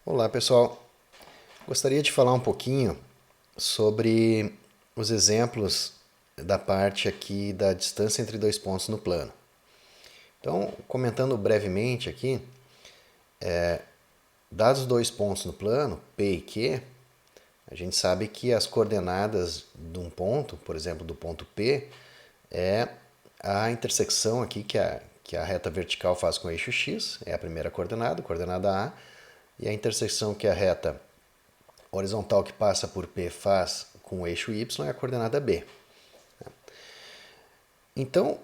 Olá pessoal, gostaria de falar um pouquinho sobre os exemplos da parte aqui da distância entre dois pontos no plano. Então, comentando brevemente aqui, dados dois pontos no plano, P e Q, a gente sabe que as coordenadas de um ponto, por exemplo, do ponto P, é a intersecção aqui que a reta vertical faz com o eixo X, é a primeira coordenada A, e a intersecção que a reta horizontal que passa por P faz com o eixo Y é a coordenada B. Então,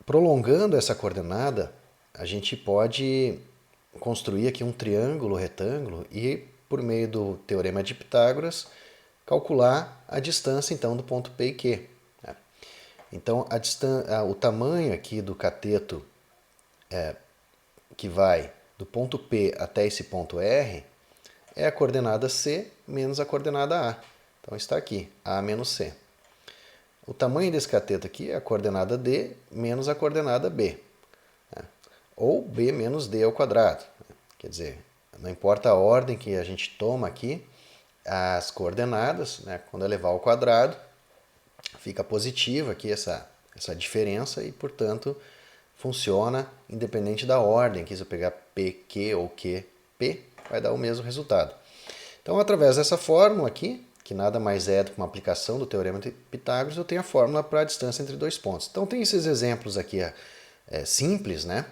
prolongando essa coordenada, a gente pode construir aqui um triângulo retângulo e, por meio do teorema de Pitágoras, calcular a distância então do ponto P e Q. Então, o tamanho aqui do cateto que vai do ponto P até esse ponto R é a coordenada C menos a coordenada A. Então está aqui, A menos C. O tamanho desse cateto aqui é a coordenada D menos a coordenada B. Ou B menos D ao quadrado. Quer dizer, não importa a ordem que a gente toma aqui, as coordenadas, quando elevar ao quadrado, fica positiva aqui essa diferença e, portanto, funciona independente da ordem. Que se eu pegar PQ ou QP, vai dar o mesmo resultado. Então, através dessa fórmula aqui, que nada mais é do que uma aplicação do teorema de Pitágoras, eu tenho a fórmula para a distância entre dois pontos. Então, tem esses exemplos aqui simples, né?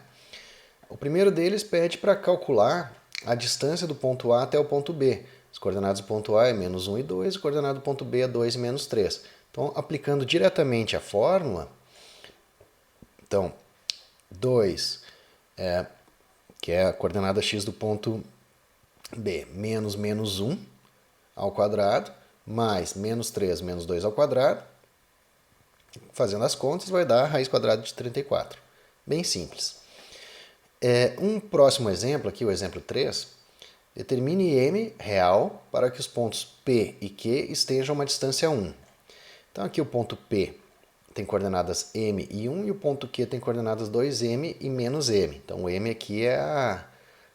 O primeiro deles pede para calcular a distância do ponto A até o ponto B. As coordenadas do ponto A é menos 1 e 2, a coordenada do ponto B é 2 e menos 3. Então, aplicando diretamente a fórmula, então, 2, que é a coordenada x do ponto B, menos menos 1 ao quadrado, mais menos 3 menos 2 ao quadrado. Fazendo as contas, vai dar a raiz quadrada de 34. Bem simples. Um próximo exemplo, aqui o exemplo 3, determine m real para que os pontos P e Q estejam a uma distância 1. Então aqui o ponto P tem coordenadas m e 1 e o ponto Q tem coordenadas 2m e menos m. Então o m aqui é a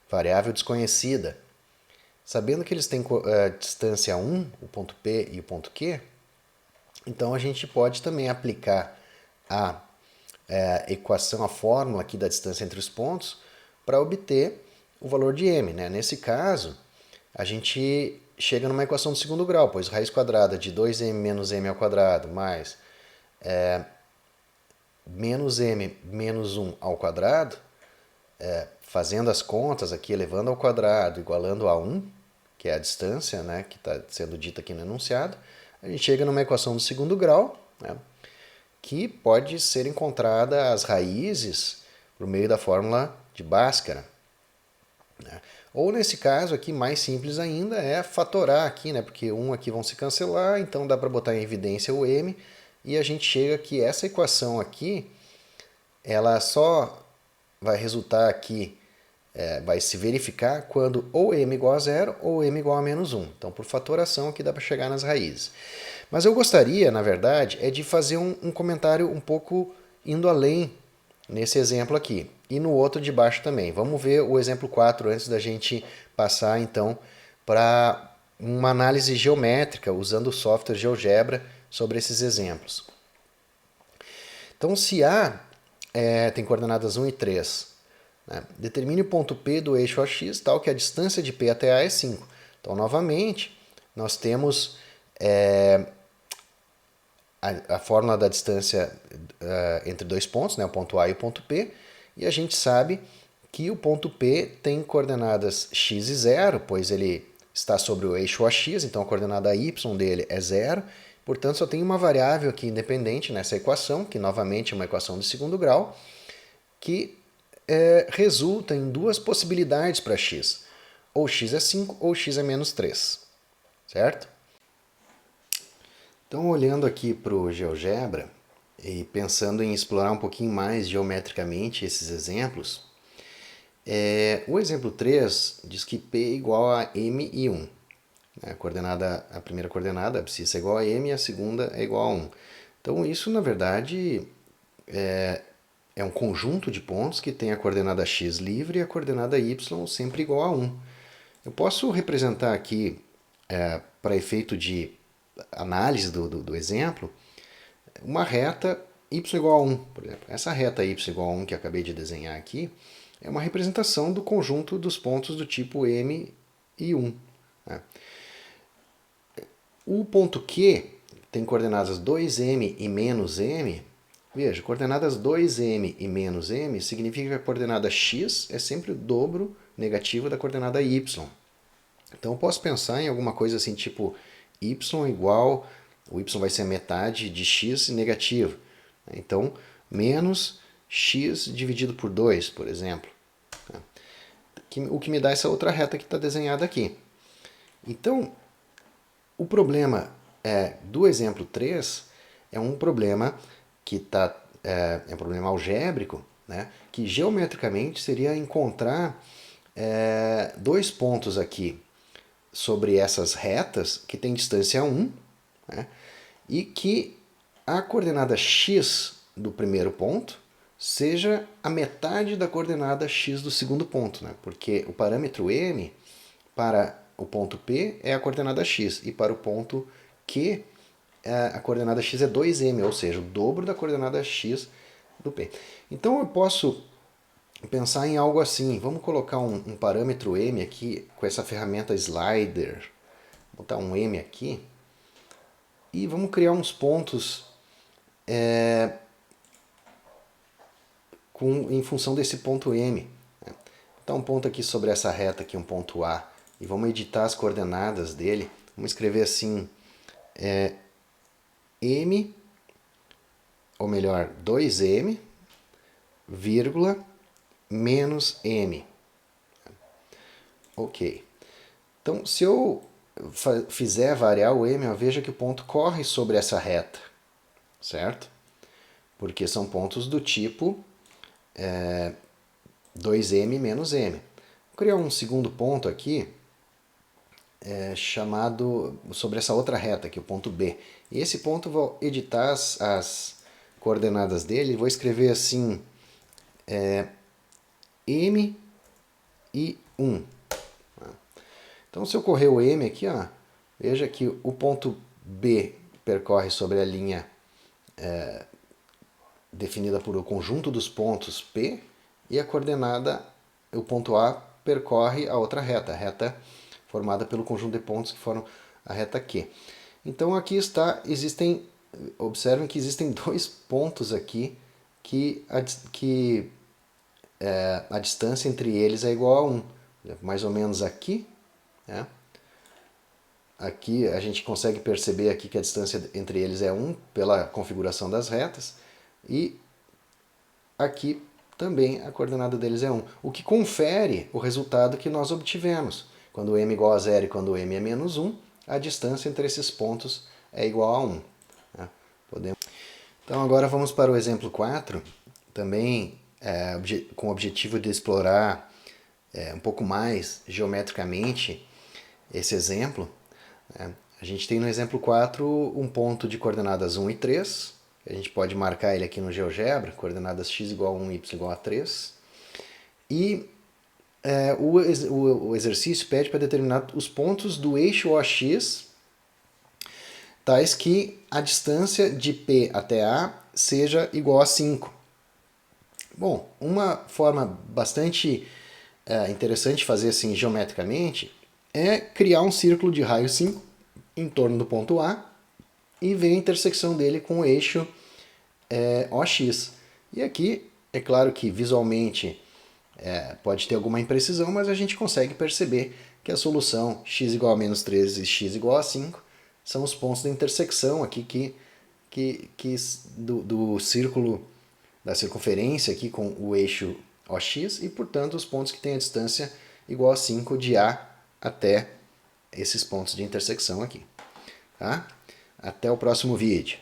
variável desconhecida. Sabendo que eles têm distância 1, o ponto P e o ponto Q, então a gente pode também aplicar a equação, a fórmula aqui da distância entre os pontos, para obter o valor de m. Nesse caso, a gente chega numa equação do segundo grau, pois raiz quadrada de 2m menos m ao quadrado mais menos m menos 1 ao quadrado, fazendo as contas aqui, elevando ao quadrado, igualando a 1, que é a distância que está sendo dita aqui no enunciado, a gente chega numa equação do segundo grau, que pode ser encontrada as raízes por meio da fórmula de Bhaskara. Ou nesse caso aqui, mais simples ainda, é fatorar aqui, porque 1 aqui vão se cancelar, então dá para botar em evidência o m, e a gente chega que essa equação aqui, ela só vai resultar aqui, vai se verificar quando ou m igual a zero ou m igual a menos 1. Então, por fatoração, aqui dá para chegar nas raízes. Mas eu gostaria, na verdade, de fazer um comentário um pouco indo além nesse exemplo aqui. E no outro de baixo também. Vamos ver o exemplo 4 antes da gente passar, então, para uma análise geométrica usando o software GeoGebra sobre esses exemplos. Então, se A tem coordenadas 1 e 3, determine o ponto P do eixo AX tal que a distância de P até A é 5. Então, novamente, nós temos a fórmula da distância entre dois pontos, o ponto A e o ponto P, e a gente sabe que o ponto P tem coordenadas x e 0, pois ele está sobre o eixo AX, então a coordenada y dele é 0, portanto só tem uma variável aqui independente nessa equação, que novamente é uma equação de segundo grau, que resulta em duas possibilidades para x. Ou x é 5 ou x é menos 3. Certo? Então, olhando aqui para o GeoGebra e pensando em explorar um pouquinho mais geometricamente esses exemplos, o exemplo 3 diz que P é igual a m e 1. A primeira coordenada, a abscissa, é igual a m e a segunda é igual a 1. Então, isso, na verdade, é um conjunto de pontos que tem a coordenada x livre e a coordenada y sempre igual a 1. Eu posso representar aqui, para efeito de análise do exemplo, uma reta y igual a 1, por exemplo. Essa reta y igual a 1 que eu acabei de desenhar aqui é uma representação do conjunto dos pontos do tipo M e 1. Né? O ponto Q tem coordenadas 2m e menos m. Veja, coordenadas 2m e menos m significa que a coordenada x é sempre o dobro negativo da coordenada y. Então eu posso pensar em alguma coisa assim, tipo y igual, o y vai ser metade de x negativo. Então, menos x dividido por 2, por exemplo. O que me dá essa outra reta que está desenhada aqui. Então, o problema do exemplo 3 é um problema que é um problema algébrico, né, que geometricamente seria encontrar dois pontos aqui sobre essas retas que tem distância 1, né, e que a coordenada x do primeiro ponto seja a metade da coordenada x do segundo ponto, né, porque o parâmetro m para o ponto P é a coordenada x e para o ponto Q a coordenada x é 2m, ou seja, o dobro da coordenada x do P. Então eu posso pensar em algo assim. Vamos colocar um parâmetro m aqui com essa ferramenta slider. Vou botar um m aqui e vamos criar uns pontos em função desse ponto m. Vou botar um ponto aqui sobre essa reta aqui, um ponto A, e vamos editar as coordenadas dele. Vamos escrever assim, m, ou melhor, 2m, vírgula, menos m. Ok. Então, se eu fizer variar o m, veja que o ponto corre sobre essa reta, certo? Porque são pontos do tipo 2m menos m. Vou criar um segundo ponto aqui, chamado sobre essa outra reta aqui, o ponto B. E esse ponto vou editar as coordenadas dele, vou escrever assim, m e 1. Então, se eu correr o m aqui, veja que o ponto B percorre sobre a linha definida por o conjunto dos pontos P, e a coordenada, o ponto A, percorre a outra reta, a reta formada pelo conjunto de pontos que formam a reta Q. Então aqui observem que existem dois pontos aqui que a distância entre eles é igual a 1. Mais ou menos aqui, né? Aqui a gente consegue perceber aqui que a distância entre eles é 1 pela configuração das retas, e aqui também a coordenada deles é 1, o que confere o resultado que nós obtivemos. Quando m é igual a 0 e quando m é menos 1, a distância entre esses pontos é igual a 1. Né? Então agora vamos para o exemplo 4, também com o objetivo de explorar um pouco mais geometricamente esse exemplo. A gente tem no exemplo 4 um ponto de coordenadas 1 e 3, a gente pode marcar ele aqui no GeoGebra, coordenadas x igual a 1 e y igual a 3. E o exercício pede para determinar os pontos do eixo OX, tais que a distância de P até A seja igual a 5. Bom, uma forma bastante interessante de fazer assim geometricamente é criar um círculo de raio 5 em torno do ponto A e ver a intersecção dele com o eixo OX. E aqui, é claro que visualmente pode ter alguma imprecisão, mas a gente consegue perceber que a solução x igual a menos 13 e x igual a 5 são os pontos da intersecção aqui do círculo, da circunferência aqui com o eixo OX, e portanto os pontos que têm a distância igual a 5 de A até esses pontos de intersecção aqui. Tá? Até o próximo vídeo.